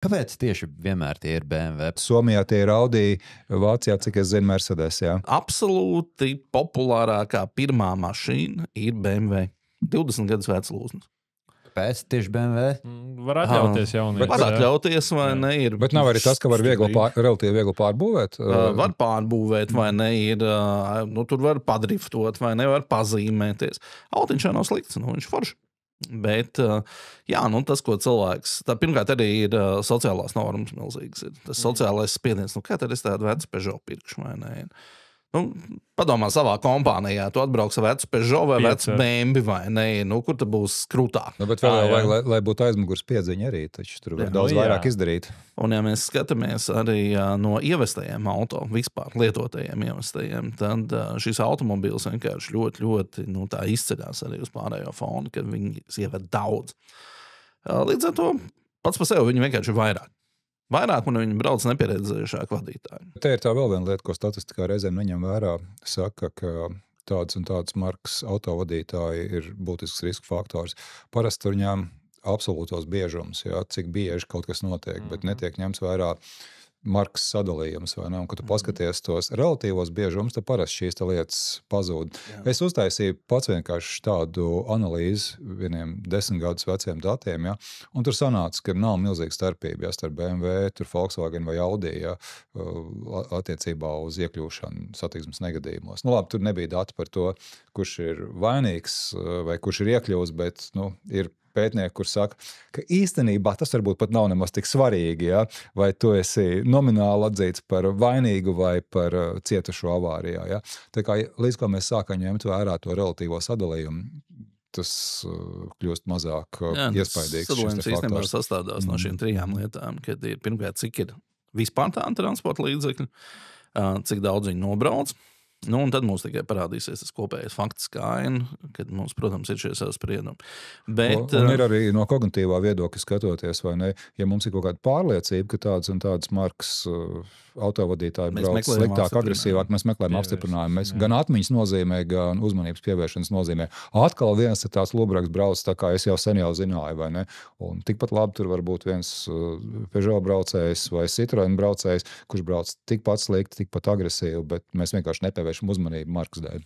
Kāpēc tieši vienmēr tie ir BMW? Somijā tie ir Audi, Vācijā, cik es zinu, Mercedes, jā. Absolūti populārākā pirmā mašīna ir BMW. 20 gadus vecs lūznis. Kāpēc tieši BMW? Var atļauties jaunieci. Var atļauties, vai ne? Ir Bet nav arī tas, ka var relatīvi viegli pārbūvēt? Var pārbūvēt, vai ne? Ir, tur var padriftot, vai ne? Var pazīmēties. Autiņš jau nav slikts, viņš forši. Bet, jā, tas, ko cilvēks... Pirmkārt, arī ir sociālās normas milzīgas. Tas sociālais spiediens. Kā tad es tādu vecu Peugeot pirkšu, vai ne? Padomā savā kompānijā. Tu atbrauks ar vecu Peugeot vai vecu BMW, vai ne? Kur tu būs krūtāk? Bet vēl vajag, lai būtu aizmugurs piedziņa arī. Taču tur var daudz vairāk izdarīt. Un ja mēs skatāmies arī no ievestajiem auto, vispār lietotajiem ievestajiem, tad šis automobīls vienkārši ļoti, ļoti tā izceļās arī uz pārējo fonu, kad viņi ieved daudz. Līdz ar to pats par sevi viņi vienkārši ir vairāk. Vairāk, un viņi brauc nepieredzējušāk vadītāji. Te ir tā vēl viena lieta, ko statistikā reizēm neņem vērā. Saka, ka tādas un tādas markas autovadītāji ir būtisks riska faktors. Parasti viņām absolūtos biežums, cik bieži kaut kas notiek, bet netiek ņemts vērā markas sadalījums, vai ne? Un, kad tu paskaties tos relatīvos biežumus, tad parasti šīs lietas pazūd. Es uztaisīju pats vienkārši tādu analīzi vieniem 10 gadus veciem datiem, un tur sanāca, ka nav milzīga starpība, starp BMW, tur Volkswagen vai Audi, attiecībā uz iekļūšanu satiksmes negadījumos. Labi, tur nebija dati par to, kurš ir vainīgs vai kurš ir iekļūs, bet, ir pētnieki, kur saka, ka īstenībā tas varbūt pat nav nemaz tik svarīgi, vai tu esi nomināli atzīts par vainīgu vai par cietušo avārijā. Tā kā līdz ko mēs sākam ņemt vērā to relatīvo sadalījumu, tas kļūst mazāk iespaidīgs. Sadalījums īstenībā sastādās no šīm 3 lietām, kad ir pirmkārt, cik ir vispār tā transporta līdzekļi, cik daudz viņi nobrauc. Un tad mums tikai parādīsies tas kopējais faktiskā aina, kad mums, protams, ir šie savi spriedumi. Bet, un ir arī no kognitīvā viedokļa skatoties, vai ne, ja mums ir kaut kāda pārliecība, ka tādas un tādas markas autovadītāji brauc sliktāk, agresīvāk, mēs meklējam apstiprinājumu. Gan atmiņas nozīmē, gan uzmanības pievēršanas nozīmē. Atkal viens ir tās lubraks brauc, tā kā es jau sen zināju, vai ne? Un tikpat labi tur var būt viens Peugeot braucējs vai Citroen braucējs, kurš brauc tikpat slikti, tikpat agresīvi, bet mēs vienkārši nepievēršam uzmanību markas dēļ.